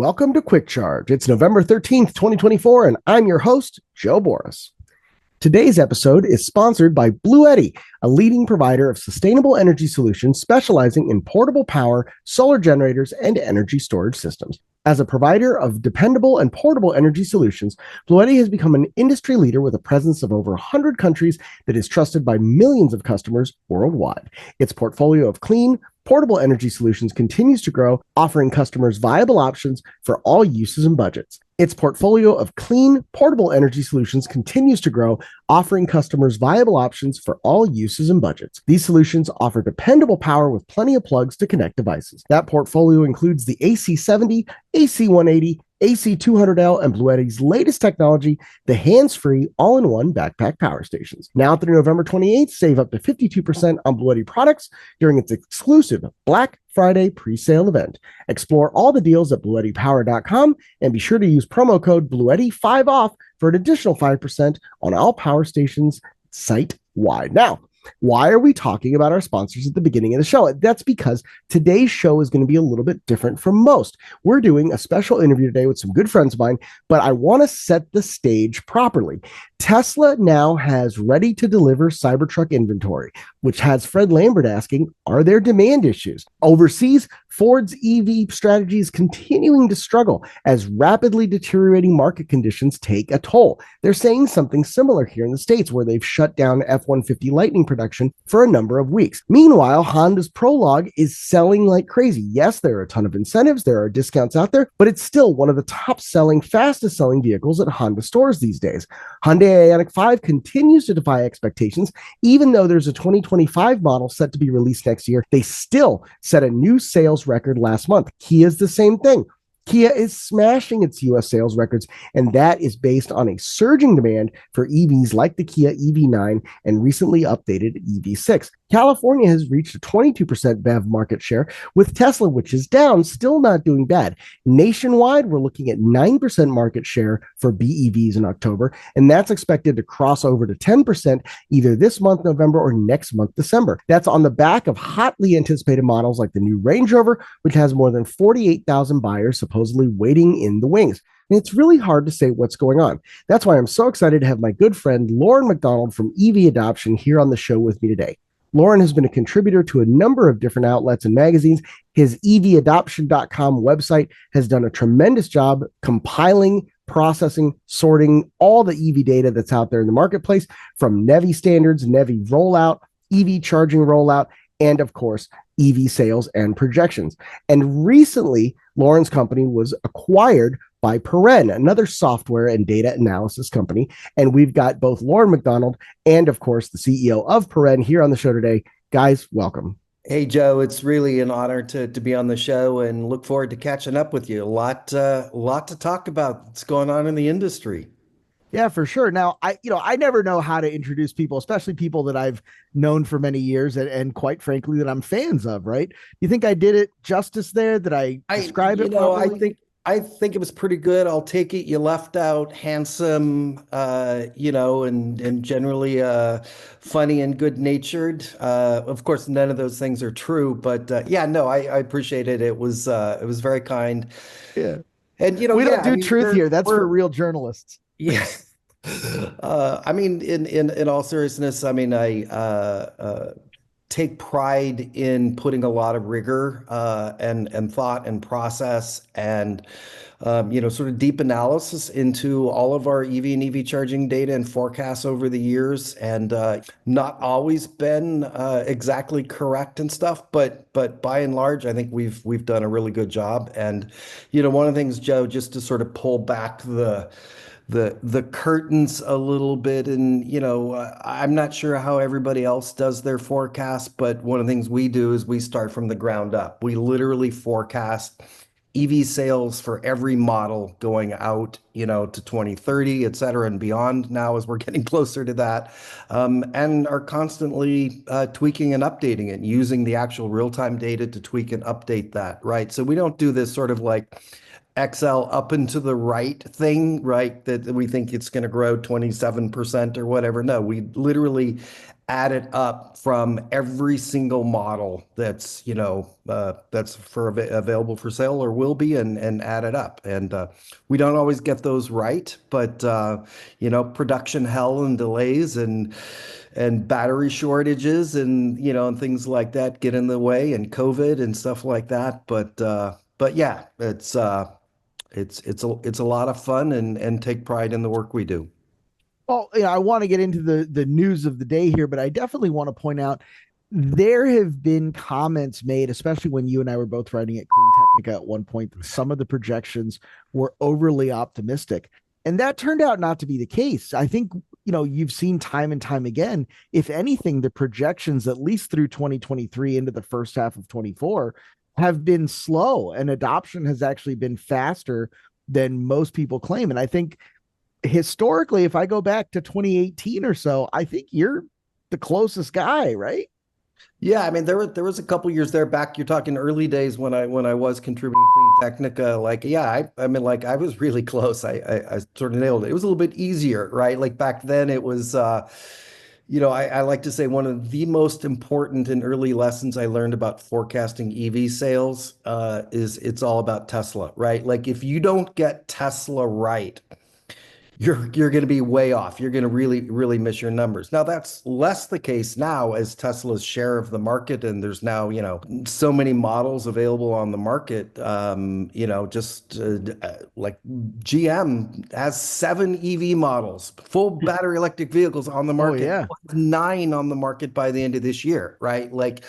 Welcome to Quick Charge. It's November 13th, 2024, and I'm your host, Joe Boris. Today's episode is sponsored by Bluetti, a leading provider of sustainable energy solutions specializing in portable power, solar generators, and energy storage systems. As a provider of dependable and portable energy solutions, Bluetti has become an industry leader with a presence of over 100 countries that is trusted by millions of customers worldwide. Its portfolio of clean, portable energy solutions continues to grow, offering customers viable options for all uses and budgets. Its portfolio of clean, portable energy solutions continues to grow, offering customers viable options for all uses and budgets. These solutions offer dependable power with plenty of plugs to connect devices. That portfolio includes the AC70, AC180, AC200L, and Bluetti's latest technology, the hands-free, all-in-one backpack power stations. Now through November 28th, save up to 52% on Bluetti products during its exclusive Black Friday pre-sale event. Explore all the deals at BluettiPower.com and be sure to use promo code Bluetti5 off for an additional 5% on all power stations site-wide. Now, why are we talking about our sponsors at the beginning of the show? That's because today's show is going to be a little bit different from most. We're doing a special interview today with some good friends of mine, but I want to set the stage properly. Tesla now has ready-to-deliver Cybertruck inventory, which has Fred Lambert asking, are there demand issues? Overseas, Ford's EV strategy is continuing to struggle as rapidly deteriorating market conditions take a toll. They're saying something similar here in the States, where they've shut down F-150 Lightning production for a number of weeks. Meanwhile, Honda's Prologue is selling like crazy. Yes, there are a ton of incentives, there are discounts out there, but it's still one of the top-selling, fastest-selling vehicles at Honda stores these days. Hyundai Ioniq 5 continues to defy expectations. Even though there's a 2025 model set to be released next year, they still set a new sales record last month. Kia's the same thing. Kia is smashing its U.S. sales records, and that is based on a surging demand for EVs like the Kia EV9 and recently updated EV6. California has reached a 22% BEV market share, with Tesla, which is down, still not doing bad. Nationwide, we're looking at 9% market share for BEVs in October, and that's expected to cross over to 10% either this month, November, or next month, December. That's on the back of hotly anticipated models like the new Range Rover, which has more than 48,000 buyers supposedly waiting in the wings. And it's really hard to say what's going on. That's why I'm so excited to have my good friend Loren McDonald from EV Adoption here on the show with me today. Loren has been a contributor to a number of different outlets and magazines. His evadoption.com website has done a tremendous job compiling, processing, sorting all the EV data that's out there in the marketplace, from NEVI standards, NEVI rollout, EV charging rollout, and of course, EV sales and projections. And recently, Loren's company was acquired by Paren, another software and data analysis company. And we've got both Loren McDonald and, of course, the CEO of Paren here on the show today. Guys, welcome. Hey, Joe, it's really an honor to be on the show and look forward to catching up with you. A lot to talk about what's going on in the industry. Yeah, for sure. Now, I never know how to introduce people, especially people that I've known for many years and quite frankly, that I'm fans of, right? You think I did it justice there? Did I describe it properly? I think it was pretty good. I'll take it. You left out handsome, and generally funny and good-natured. Of course, none of those things are true, but I appreciate it. It was very kind. Yeah. And we don't do truth here. That's for real journalists. Yeah. In all seriousness, I take pride in putting a lot of rigor and thought and process and sort of deep analysis into all of our EV and EV charging data and forecasts over the years, and not always been exactly correct and stuff, but by and large, I think we've done a really good job. And one of the things, Joe, just to sort of pull back the curtains a little bit, and I'm not sure how everybody else does their forecast, but one of the things we do is we start from the ground up. We literally forecast EV sales for every model going out, to 2030, et cetera, and beyond now as we're getting closer to that, and are constantly tweaking and updating it, using the actual real-time data to tweak and update that, right? So we don't do this sort of like Excel up and to the right thing, right? That we think it's going to grow 27% or whatever. No, we literally add it up from every single model that's, that's available for sale or will be, and add it up. And we don't always get those right, but production hell and delays and battery shortages and things like that get in the way, and COVID and stuff like that. But yeah, it's a lot of fun, and take pride in the work we do. Well, yeah, I want to get into the news of the day here, but I definitely want to point out there have been comments made, especially when you and I were both writing at Clean Technica at one point, that some of the projections were overly optimistic. And that turned out not to be the case. I think, you've seen time and time again, if anything, the projections, at least through 2023 into the first half of 24, have been slow, and adoption has actually been faster than most people claim. And I think historically, if I go back to 2018 or so, I think you're the closest guy, right? Yeah, I mean there was a couple years there back. You're talking early days when I was contributing Clean Technica. Like, yeah, I mean, like, I was really close. I sort of nailed it. It was a little bit easier, right? Like back then it was I like to say one of the most important and early lessons I learned about forecasting EV sales is it's all about Tesla, right? Like, if you don't get Tesla right, you're going to be way off. You're going to really miss your numbers. Now, that's less the case now, as Tesla's share of the market, and there's now, so many models available on the market. Just like GM has 7 EV models, full battery electric vehicles on the Oh, market. yeah, 9 on the market by the end of this year, right? Like,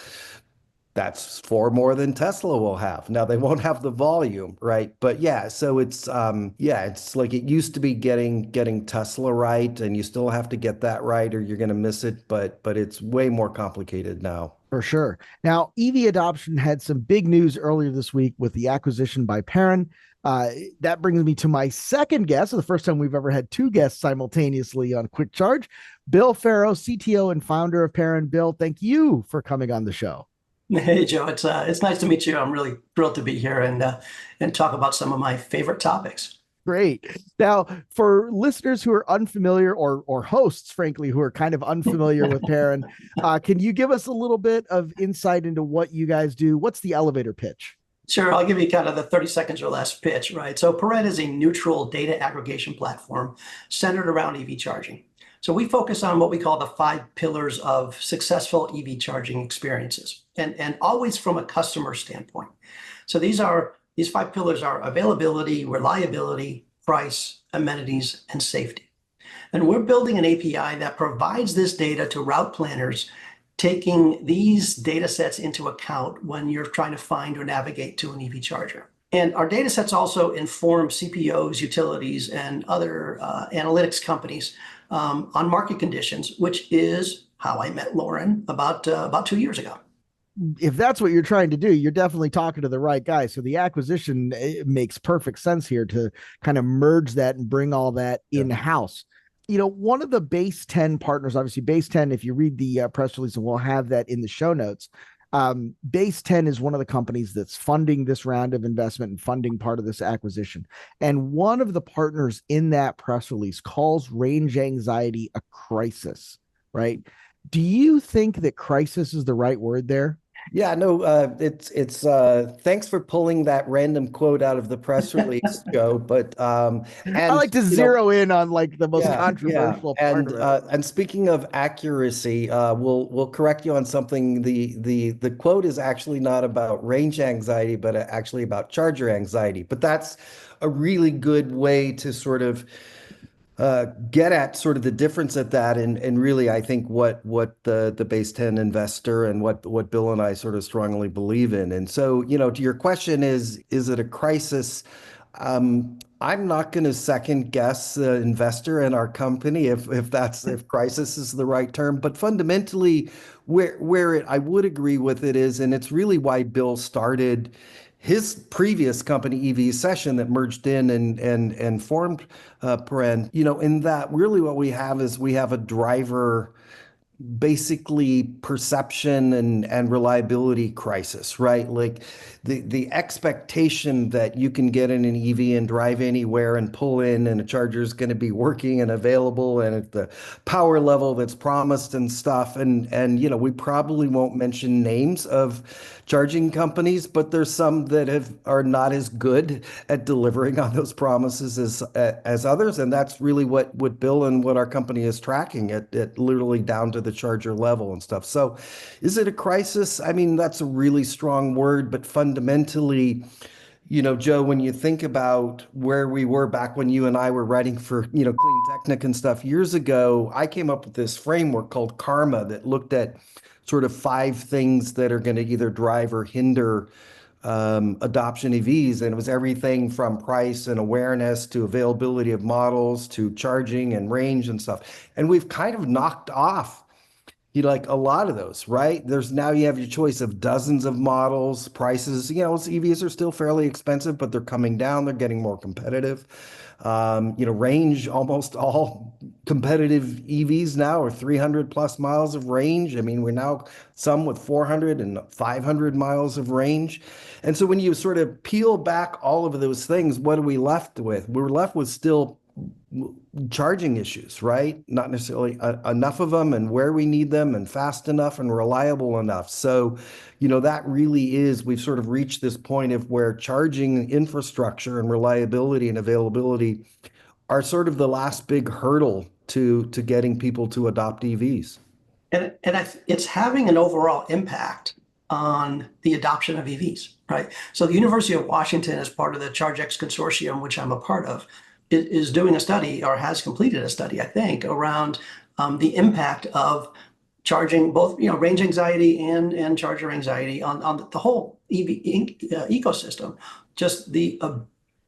that's 4 more than Tesla will have. Now, they won't have the volume, right? But yeah, so it's like it used to be getting Tesla right, and you still have to get that right or you're going to miss it, but it's way more complicated now. for sure. Now, EV adoption had some big news earlier this week with the acquisition by Paren. That brings me to my second guest. So the first time we've ever had two guests simultaneously on Quick Charge. Bill Ferro, CTO and founder of Paren. Bill, thank you for coming on the show. Hey Joe, it's nice to meet you. I'm really thrilled to be here and talk about some of my favorite topics. Great. Now, for listeners who are unfamiliar, or hosts, frankly, who are kind of unfamiliar with Paren, can you give us a little bit of insight into what you guys do? What's the elevator pitch? Sure, I'll give you kind of the 30 seconds or less pitch, right? So Paren is a neutral data aggregation platform centered around EV charging. So we focus on what we call the 5 pillars of successful EV charging experiences, and always from a customer standpoint. So these 5 pillars are availability, reliability, price, amenities, and safety. And we're building an API that provides this data to route planners, taking these data sets into account when you're trying to find or navigate to an EV charger. And our data sets also inform CPOs, utilities, and other analytics companies on market conditions, which is how I met Loren about 2 years ago. If that's what you're trying to do, you're definitely talking to the right guy. So the acquisition, it makes perfect sense here to kind of merge that and bring all that in-house. One of the base 10 partners, obviously base 10, if you read the press release, and we'll have that in the show notes, base 10 is one of the companies that's funding this round of investment and funding part of this acquisition. And one of the partners in that press release calls range anxiety a crisis, right? Do you think that crisis is the right word there? Yeah, no, it's thanks for pulling that random quote out of the press release, Joe. But I and like to zero in on like the most controversial part of it. And speaking of accuracy, we'll correct you on something. The quote is actually not about range anxiety, but actually about charger anxiety. But that's a really good way to sort of get at sort of the difference at that, and really I think what the base 10 investor and what Bill and I sort of strongly believe in. And so, to your question, is it a crisis? I'm not going to second guess the investor in our company if crisis is the right term, but fundamentally I would agree with it is, and it's really why Bill started his previous company, EV Session, that merged in and formed Paren. In that really what we have is we have a driver basically perception and reliability crisis, right? Like the expectation that you can get in an EV and drive anywhere and pull in and a charger is going to be working and available and at the power level that's promised and stuff. And we probably won't mention names of charging companies, but there's some that are not as good at delivering on those promises as others, and that's really what Bill and what our company is tracking at literally down to the charger level and stuff. So, is it a crisis? I mean, that's a really strong word, but fundamentally, Joe, when you think about where we were back when you and I were writing for, Clean Technic and stuff years ago, I came up with this framework called Karma that looked at sort of 5 things that are going to either drive or hinder adoption EVs. And it was everything from price and awareness to availability of models to charging and range and stuff. And we've kind of knocked off like a lot of those, right? You have your choice of dozens of models, prices. EVs are still fairly expensive, but they're coming down. They're getting more competitive. Range, almost all competitive EVs now are 300 plus miles of range. I mean, we're now some with 400 and 500 miles of range. And so when you sort of peel back all of those things, what are we left with? We're left with still charging issues, right? Not necessarily enough of them and where we need them and fast enough and reliable enough. So, that really is, we've sort of reached this point of where charging infrastructure and reliability and availability are sort of the last big hurdle to getting people to adopt EVs. It's having an overall impact on the adoption of EVs, right? So the University of Washington, as part of the ChargeX consortium, which I'm a part of, is doing a study, or has completed a study, I think, around the impact of charging, both range anxiety and charger anxiety on the whole EV ecosystem. Just the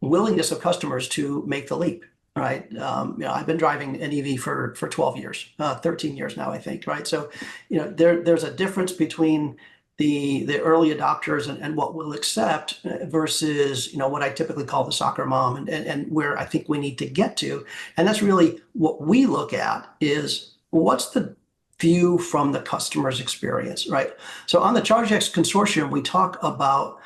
willingness of customers to make the leap, right? I've been driving an EV for 12 years, 13 years now, I think, right? So there's a difference between the early adopters and what we'll accept versus what I typically call the soccer mom, and where I think we need to get to. And that's really what we look at, is what's the view from the customer's experience, right? So on the ChargeX consortium, we talk about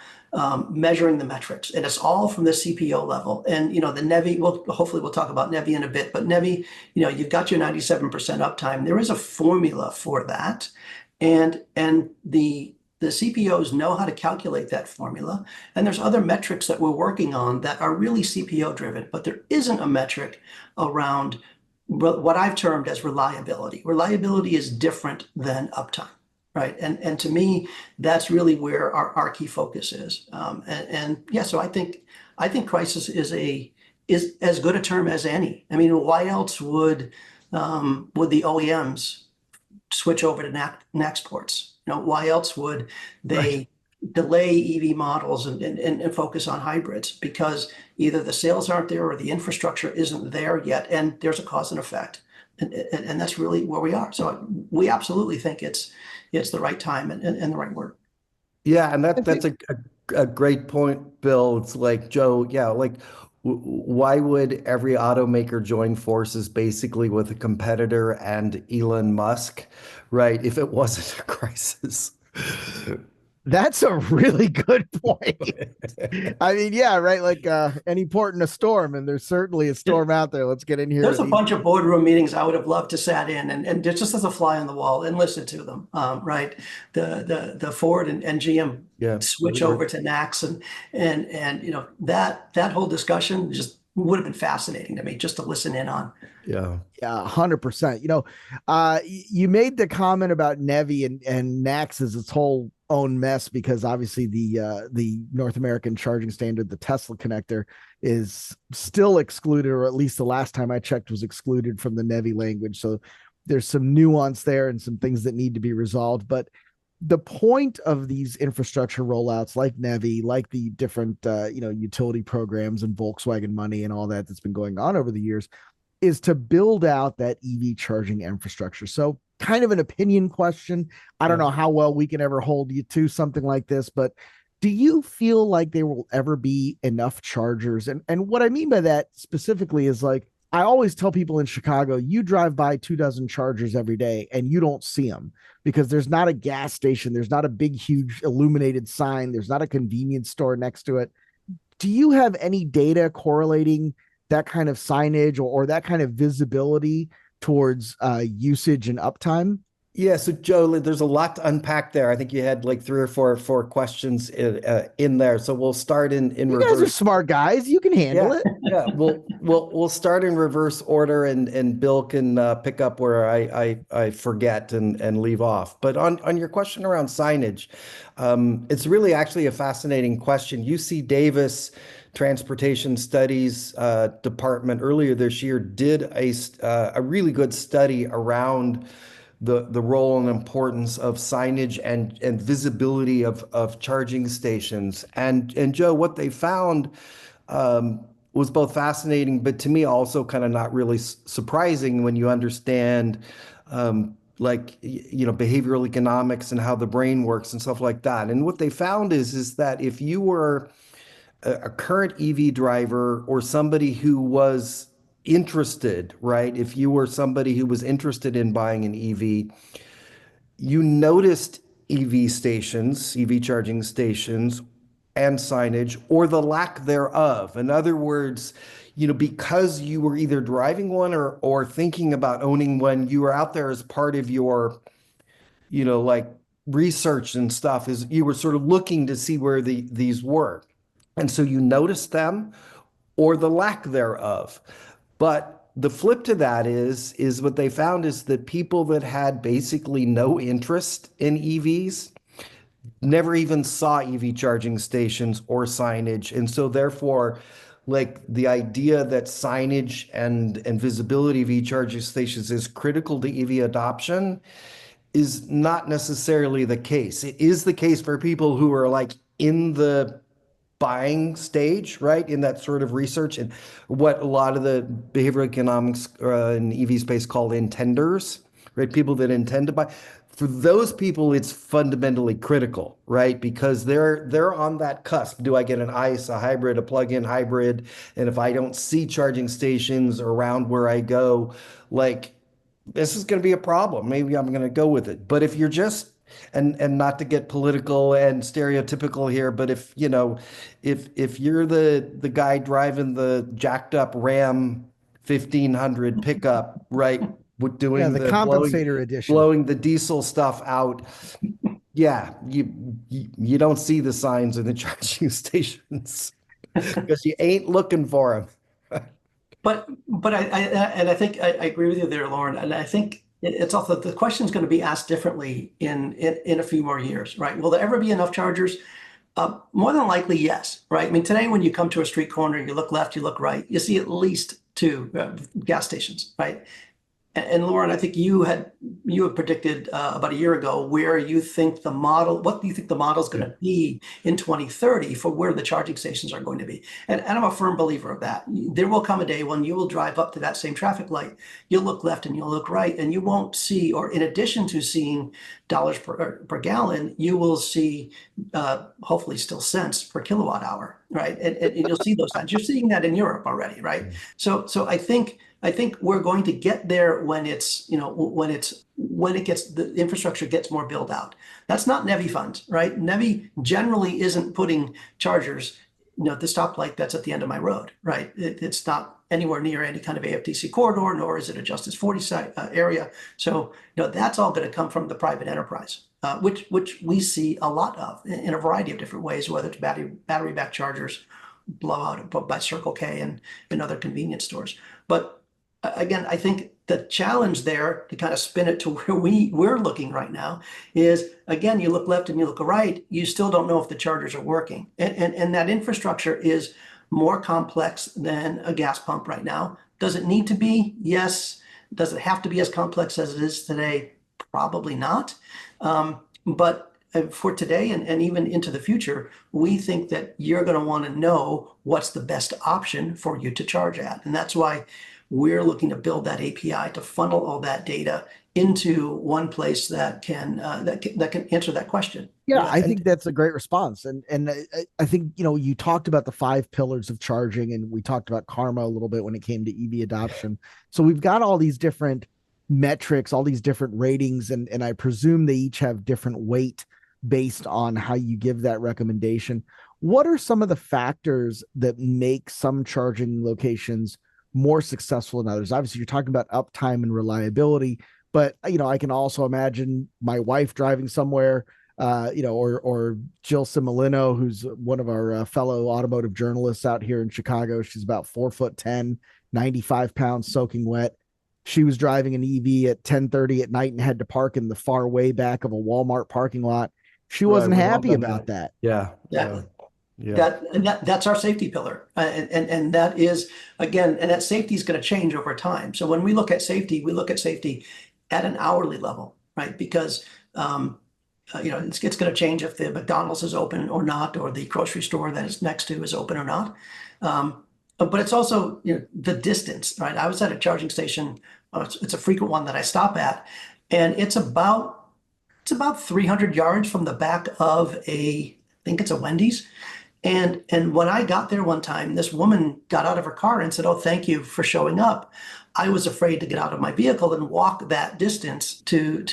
measuring the metrics, and it's all from the CPO level. And the NEVI, hopefully we'll talk about NEVI in a bit, but NEVI, you've got your 97% uptime. There is a formula for that, and the CPOs know how to calculate that formula. And there's other metrics that we're working on that are really CPO driven, but there isn't a metric around what I've termed as reliability. Reliability is different than uptime, right? And to me, that's really where our key focus is. So I think crisis is as good a term as any. I mean, why else would the OEMs switch over to NACS ports? Why else would they delay EV models and focus on hybrids? Because either the sales aren't there or the infrastructure isn't there yet, and there's a cause and effect. And that's really where we are. So we absolutely think it's the right time and the right word. Yeah, and that's a great point, Bill. It's like, Joe, why would every automaker join forces basically with a competitor and Elon Musk, right, if it wasn't a crisis? That's a really good point. I mean, yeah, right. Like any port in a storm, and there's certainly a storm out there. Let's get in here. There's a bunch of boardroom meetings I would have loved to sat in and just as a fly on the wall and listen to them. Right, the Ford and GM switch over to NACS and that whole discussion just would have been fascinating to me just to listen in on. Yeah, 100%. You made the comment about NEVI and NACS as its whole own mess, because obviously the North American charging standard, the Tesla connector, is still excluded, or at least the last time I checked was excluded from the NEVI language. So there's some nuance there and some things that need to be resolved. But the point of these infrastructure rollouts, like NEVI, like the different utility programs and Volkswagen money and all that's been going on over the years, is to build out that EV charging infrastructure. So kind of an opinion question. I don't know how well we can ever hold you to something like this, but do you feel like there will ever be enough chargers? And what I mean by that specifically is, like, I always tell people in Chicago, you drive by 24 chargers every day and you don't see them because there's not a gas station. There's not a big, huge illuminated sign. There's not a convenience store next to it. Do you have any data correlating that kind of signage or that kind of visibility towards usage and uptime? Yeah, so Joe, there's a lot to unpack there. I think you had like three or four questions in there. So we'll start in You guys are reverse. smart guys. You can handle Yeah, it. yeah. We'll start in reverse order, and Bill can pick up where I forget and leave off. But on your question around signage, it's really actually a fascinating question. UC Davis Transportation Studies Department earlier this year did a really good study around the role and importance of signage and visibility of charging stations. And Joe, what they found was both fascinating, but to me also kind of not really surprising when you understand behavioral economics and how the brain works and stuff like that. And what they found is that if you were a current EV driver or somebody who was interested, right? If you were somebody who was interested in buying an EV, you noticed EV stations, EV charging stations, and signage, or the lack thereof. In other words, because you were either driving one or thinking about owning one, you were out there as part of your, like research and stuff, is you were sort of looking to see where these were. And so you noticed them or the lack thereof. But the flip to that is what they found is that people that had basically no interest in EVs never even saw EV charging stations or signage. And so therefore, like the idea that signage and visibility of EV charging stations is critical to EV adoption is not necessarily the case. It is the case for people who are like in the buying stage, right? In that sort of research and what a lot of the behavioral economics in EV space call intenders, right? People that intend to buy. For those people, it's fundamentally critical, right? Because they're on that cusp. Do I get an ICE, a hybrid, a plug-in hybrid? And if I don't see charging stations around where I go, like this is going to be a problem. Maybe I'm going to go with it. But if you're just and not to get political and stereotypical here, but if you're the guy driving the jacked up Ram 1500 pickup, right, with Yeah, doing the the compensator edition. blowing the diesel stuff out, yeah, you don't see the signs in the charging stations because you ain't looking for them. But I think I agree with you there, Loren. And I think it's also the question is going to be asked differently in a few more years, right? Will there ever be enough chargers? More than likely, yes, right? I mean, today when you come to a street corner, you look left, you look right, you see at least two gas stations, right? And Loren, I think you had predicted about a year ago where you think what do you think the model is going to be in 2030 for where the charging stations are going to be? And I'm a firm believer of that. There will come a day when you will drive up to that same traffic light, you'll look left and you'll look right, and you won't see, or in addition to seeing dollars per gallon, you will see hopefully still cents per kilowatt hour, right? And you'll see those signs. You're seeing that in Europe already, right? So I think we're going to get there when the infrastructure gets more built out. That's not NEVI funds, right? NEVI generally isn't putting chargers, at the stoplight that's at the end of my road, right? It's not anywhere near any kind of AFTC corridor, nor is it a Justice 40 site area. So, that's all going to come from the private enterprise, which we see a lot of in a variety of different ways, whether it's battery back chargers, blowout by Circle K and other convenience stores. But again, I think the challenge there to kind of spin it to where we're looking right now is, again, you look left and you look right, you still don't know if the chargers are working. And that infrastructure is more complex than a gas pump right now. Does it need to be? Yes. Does it have to be as complex as it is today? Probably not. But for today and even into the future, we think that you're going to want to know what's the best option for you to charge at. And that's why we're looking to build that API to funnel all that data into one place that can answer that question. Yeah, I think that's a great response. And I think, you talked about the 5 pillars of charging, and we talked about karma a little bit when it came to EV adoption. So we've got all these different metrics, all these different ratings, and I presume they each have different weight based on how you give that recommendation. What are some of the factors that make some charging locations more successful than others? Obviously, you're talking about uptime and reliability, but I can also imagine my wife driving somewhere, or Jill Simolino, who's one of our fellow automotive journalists out here in Chicago. She's about 4'10", 95 pounds, soaking wet. She was driving an EV at 10:30 at night and had to park in the far way back of a Walmart parking lot. She wasn't happy about that. Yeah. Yeah. Yeah. That's our safety pillar. And that is, again, and that safety is going to change over time. So when we look at safety, we look at safety at an hourly level, right? Because, it's going to change if the McDonald's is open or not, or the grocery store that is next to is open or not. But it's also, the distance, right? I was at a charging station. It's a frequent one that I stop at, and it's about 300 yards from the back of I think it's a Wendy's. And when I got there one time, this woman got out of her car and said, "Oh, thank you for showing up. I was afraid to get out of my vehicle and walk that distance to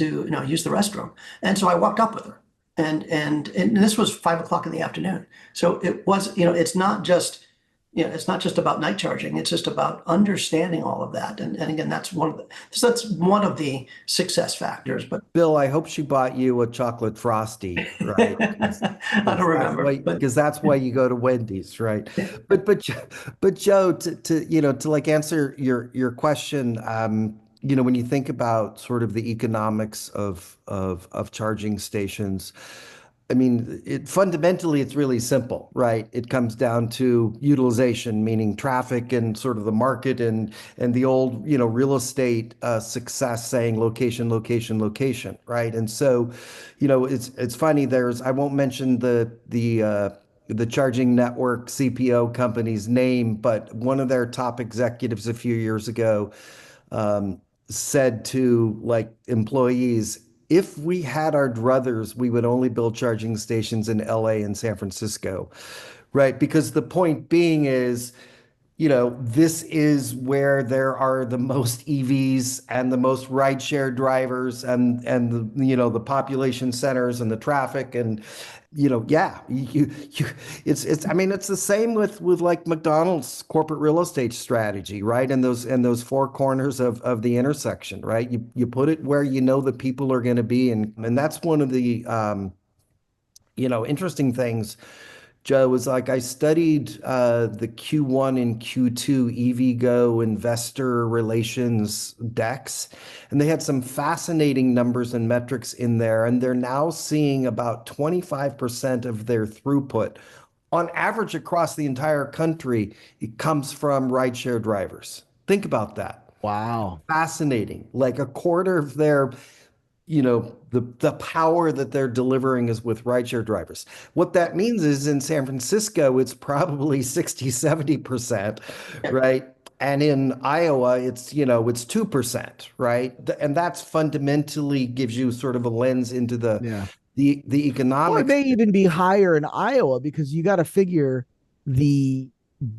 use the restroom." And so I walked up with her. And this was 5 o'clock in the afternoon. So it was, it's not just about night charging. It's just about understanding all of that. And again, that's one of the success factors. But Bill, I hope she bought you a chocolate frosty, right? I don't remember, Because that's why you go to Wendy's, right? But Joe, to like answer your question, when you think about sort of the economics of charging stations, I mean, fundamentally, it's really simple, right? It comes down to utilization, meaning traffic and sort of the market and the old, real estate success saying location, location, location, right? And so, it's funny. I won't mention the charging network CPO company's name, but one of their top executives a few years ago said to like employees, if we had our druthers, we would only build charging stations in LA and San Francisco, right? Because the point being is, this is where there are the most EVs and the most rideshare drivers and the population centers and the traffic and it's the same with like McDonald's corporate real estate strategy, right? And those four corners of the intersection, right? You put it where the people are going to be, and that's one of the interesting things, Joe, was like I studied the Q1 and Q2 EVgo investor relations decks, and they had some fascinating numbers and metrics in there. And they're now seeing about 25% of their throughput on average across the entire country. It comes from rideshare drivers. Think about that. Wow. Fascinating. Like a quarter of their the power that they're delivering is with rideshare drivers. What that means is in San Francisco, it's probably 60-70%, right? And in Iowa, it's 2%, right? And that's fundamentally gives you sort of a lens into the economics. Well, it may even be higher in Iowa because you got to figure the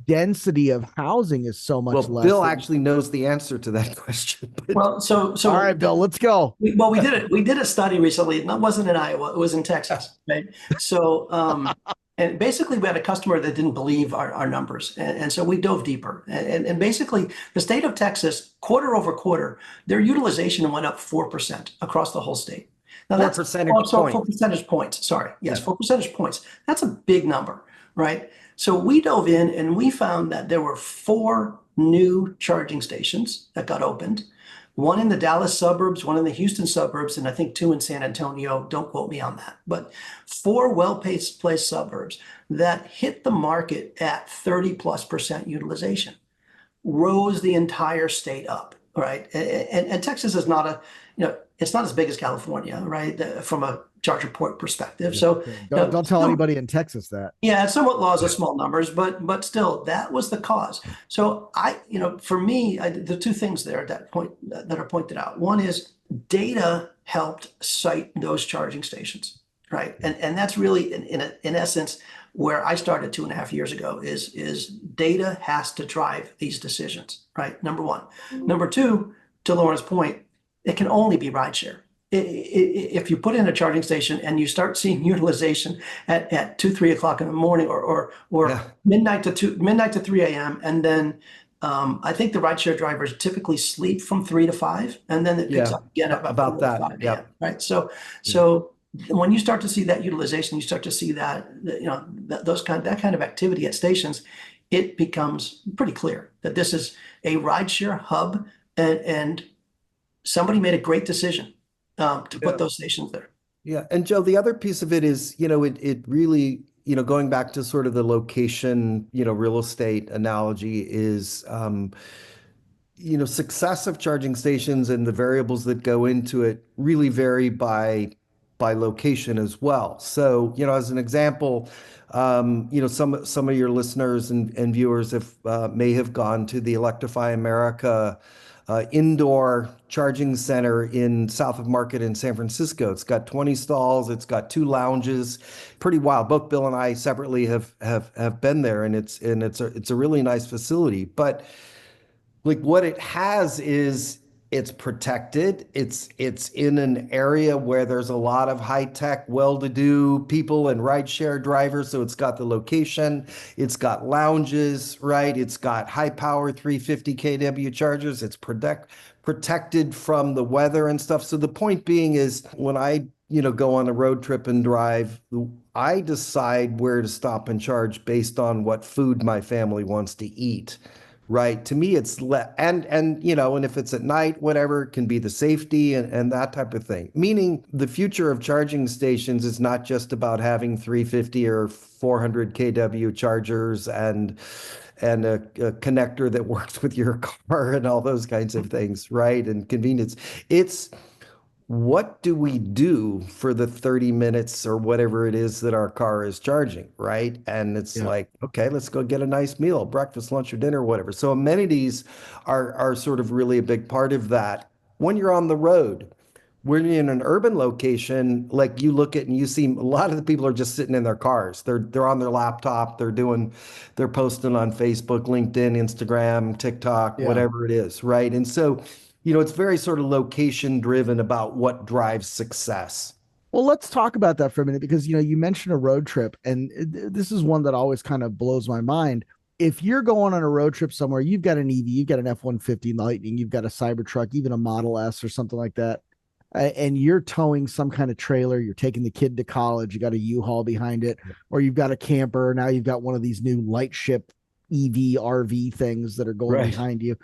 density of housing is so much less. Bill actually knows the answer to that question. Well, so all right, Bill, let's go. We did a study recently. It wasn't in Iowa; it was in Texas, right? So, and basically, we had a customer that didn't believe our numbers, and so we dove deeper. And basically, the state of Texas, quarter over quarter, their utilization went up 4% across the whole state. Now that's 4 percentage points. Sorry, yes, 4 percentage points. That's a big number, right? So we dove in and we found that there were 4 new charging stations that got opened. One in the Dallas suburbs, one in the Houston suburbs, and I think 2 in San Antonio. Don't quote me on that. But 4 well-placed suburbs that hit the market at 30+% utilization, rose the entire state up, right? And Texas is not it's not as big as California, right? From a charger port perspective. So don't tell anybody in Texas that. Yeah, it's somewhat laws of small numbers, but still, that was the cause. So for me, the 2 things there that are pointed out. One is data helped site those charging stations, right? And that's really in essence where I started 2.5 years ago is data has to drive these decisions, right? Number one. Number two, to Lauren's point, it can only be rideshare. If you put in a charging station and you start seeing utilization at 2, 3 o'clock in the morning or Yeah. midnight to 3 a.m. and then I think the rideshare drivers typically sleep from 3 to 5, and then it picks Yeah. up again at about About 4 to that. 5 a.m. Yep. Right. So, Yeah. so when you start to see that utilization, you start to see that, that kind of activity at stations, it becomes pretty clear that this is a rideshare hub, and somebody made a great decision to put Yeah. those stations there. Yeah. And Joe, the other piece of it is, it really, going back to sort of the location, real estate analogy is, success of charging stations and the variables that go into it really vary by location as well. So, as an example, some of your listeners and viewers may have gone to the Electrify America indoor charging center in South of Market in San Francisco. It's got 20 stalls. It's got 2 lounges. Pretty wild. Both Bill and I separately have been there, and it's a really nice facility. But like what it has is it's protected. It's in an area where there's a lot of high tech, well-to-do people and rideshare drivers. So it's got the location, it's got lounges, right? It's got high power 350 kW chargers. It's protected from the weather and stuff. So the point being is when I go on a road trip and drive, I decide where to stop and charge based on what food my family wants to eat. Right. To me, it's and if it's at night, whatever, it can be the safety and that type of thing. Meaning the future of charging stations is not just about having 350 or 400 kW chargers and a connector that works with your car and all those kinds of things, right? And convenience. It's what do we do for the 30 minutes or whatever it is that our car is charging, right? And it's Yeah. like, okay, let's go get a nice meal, breakfast, lunch, or dinner, whatever. So amenities are sort of really a big part of that. When you're on the road, when you're in an urban location, like you look at and you see a lot of the people are just sitting in their cars. They're on their laptop, they're posting on Facebook, LinkedIn, Instagram, TikTok, Yeah. whatever it is, right? And so it's very sort of location driven about what drives success. Well, let's talk about that for a minute because you mentioned a road trip, and this is one that always kind of blows my mind. If you're going on a road trip somewhere, you've got an EV, you've got an F-150 Lightning, you've got a Cybertruck, even a Model S or something like that, and you're towing some kind of trailer, you're taking the kid to college, you got a U-Haul behind it, or you've got a camper, now you've got one of these new light ship EV RV things that are going Right. behind you.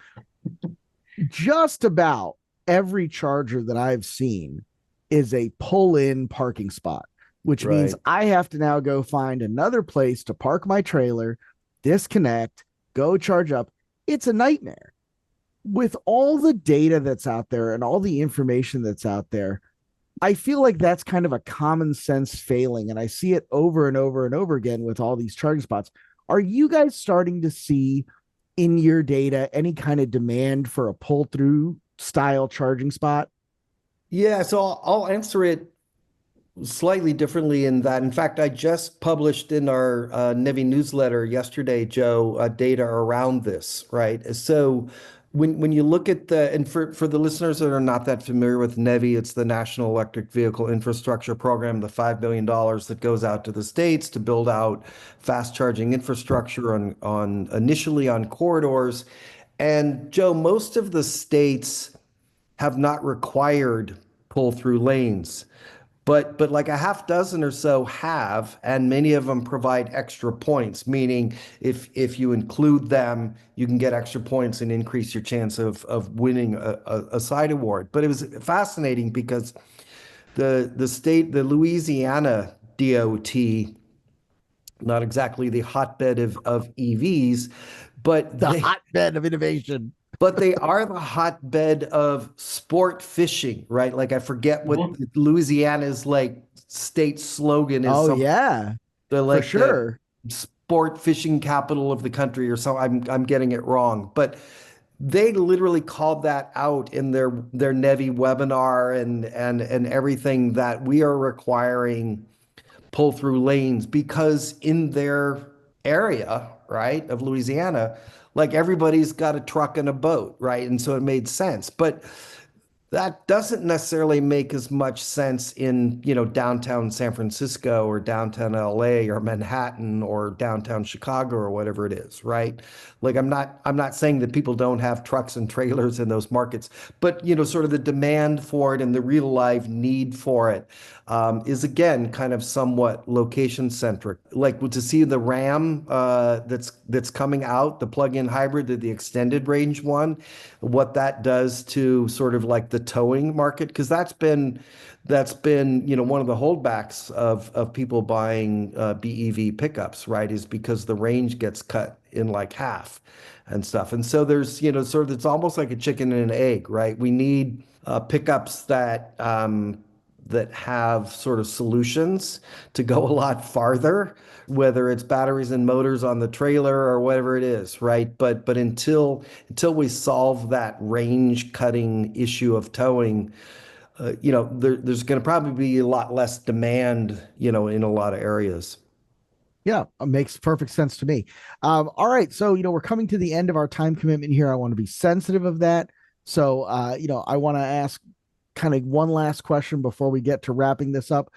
Just about every charger that I've seen is a pull-in parking spot, which means Right. I have to now go find another place to park my trailer, disconnect, go charge up. It's a nightmare. With all the data that's out there and all the information that's out there, I feel like that's kind of a common sense failing. And I see it over and over and over again with all these charging spots. Are you guys starting to see in your data any kind of demand for a pull through style charging spot? Yeah, so I'll answer it slightly differently in that. In fact, I just published in our Nevi newsletter yesterday, Joe, data around this, right? So when you look at and for the listeners that are not that familiar with Nevi, it's the National Electric Vehicle Infrastructure Program, the $5 billion that goes out to the states to build out fast charging infrastructure on initially on corridors. And Joe, most of the states have not required pull through lanes. But like a half dozen or so have, and many of them provide extra points, meaning if you include them, you can get extra points and increase your chance of winning a side award. But it was fascinating because the Louisiana DOT, not exactly the hotbed of EVs, but The they hotbed of innovation. but they are the hotbed of sport fishing, right? Like I forget what Mhm. Louisiana's like state slogan is. Oh, Something yeah, the for like the sure. sport fishing capital of the country or so. I'm getting it wrong, but they literally called that out in their NEVI webinar and everything, that we are requiring pull through lanes because in their area, right, of Louisiana, like everybody's got a truck and a boat, right? And so it made sense. But that doesn't necessarily make as much sense in, downtown San Francisco or downtown LA or Manhattan or downtown Chicago or whatever it is, right? Like I'm not saying that people don't have trucks and trailers in those markets, but sort of the demand for it and the real life need for it is again kind of somewhat location centric. Like to see the Ram that's coming out, the plug-in hybrid, the extended range one, what that does to sort of like the towing market, because that's been one of the holdbacks of people buying BEV pickups, right? Is because the range gets cut in like half and stuff. And so there's sort of, it's almost like a chicken and an egg, right? We need pickups that have sort of solutions to go a lot farther, whether it's batteries and motors on the trailer or whatever it is, right? But until we solve that range cutting issue of towing, there's going to probably be a lot less demand, in a lot of areas. Yeah, it makes perfect sense to me. All right. So, we're coming to the end of our time commitment here. I want to be sensitive of that. So, I want to ask kind of one last question before we get to wrapping this up.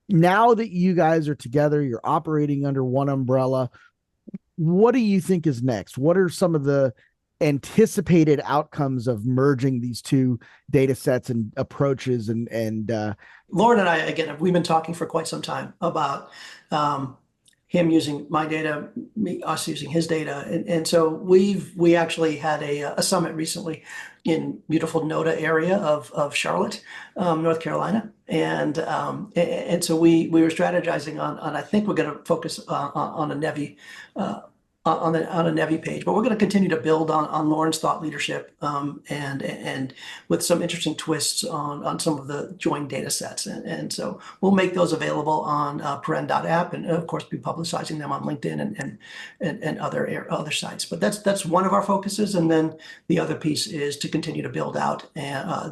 Now that you guys are together, you're operating under one umbrella, what do you think is next? What are some of the anticipated outcomes of merging these two data sets and approaches? And Loren and I, again, we've been talking for quite some time about him using my data, us using his data. And so we actually had a summit recently in beautiful NODA area of Charlotte, North Carolina. And so we were strategizing on I think we're going to focus on a NEVI on a NEVI page, but we're going to continue to build on Loren's thought leadership and with some interesting twists on some of the joined data sets. And so we'll make those available on Paren.app, and of course be publicizing them on LinkedIn and other sites. But that's one of our focuses. And then the other piece is to continue to build out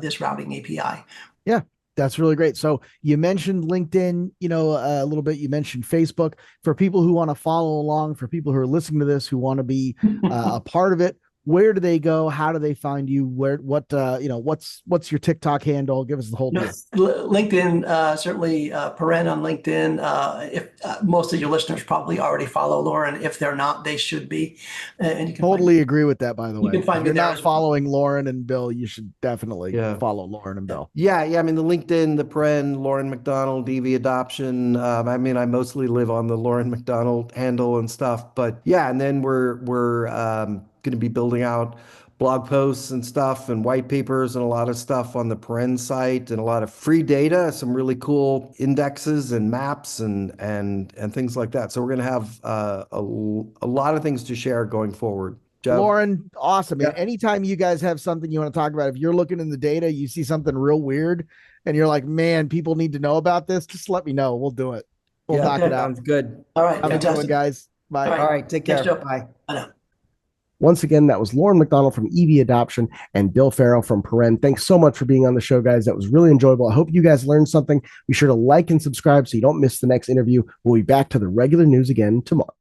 this routing API. Yeah, that's really great. So you mentioned LinkedIn, a little bit. You mentioned Facebook. For people who want to follow along, for people who are listening to this, who want to be a part of it, where do they go? How do they find you? What's your TikTok handle? Give us the whole deal. LinkedIn, certainly Paren on LinkedIn. If most of your listeners probably already follow Loren, if they're not, they should be. And you can totally agree with that. By the way, you can find if me you're there not following Loren and Bill, you should definitely follow Loren and Bill. Yeah. I mean, the LinkedIn, the Paren, Loren McDonald, EV adoption. I mean, I mostly live on the Loren McDonald handle and stuff. But yeah, and then we're going to be building out blog posts and stuff and white papers and a lot of stuff on the Paren site and a lot of free data, some really cool indexes and maps and things like that. So we're going to have a lot of things to share going forward. Joe? Loren, awesome. Yeah. And anytime you guys have something you want to talk about, if you're looking in the data, you see something real weird and you're like, man, people need to know about this, just let me know. We'll do it. We'll knock it out. Sounds good. All right. Have a good one, guys. Bye. All All right. Take care. Thanks, Joe. Bye. I know. Once again, that was Loren McDonald from EV Adoption and Bill Ferro from Paren. Thanks so much for being on the show, guys. That was really enjoyable. I hope you guys learned something. Be sure to like and subscribe so you don't miss the next interview. We'll be back to the regular news again tomorrow.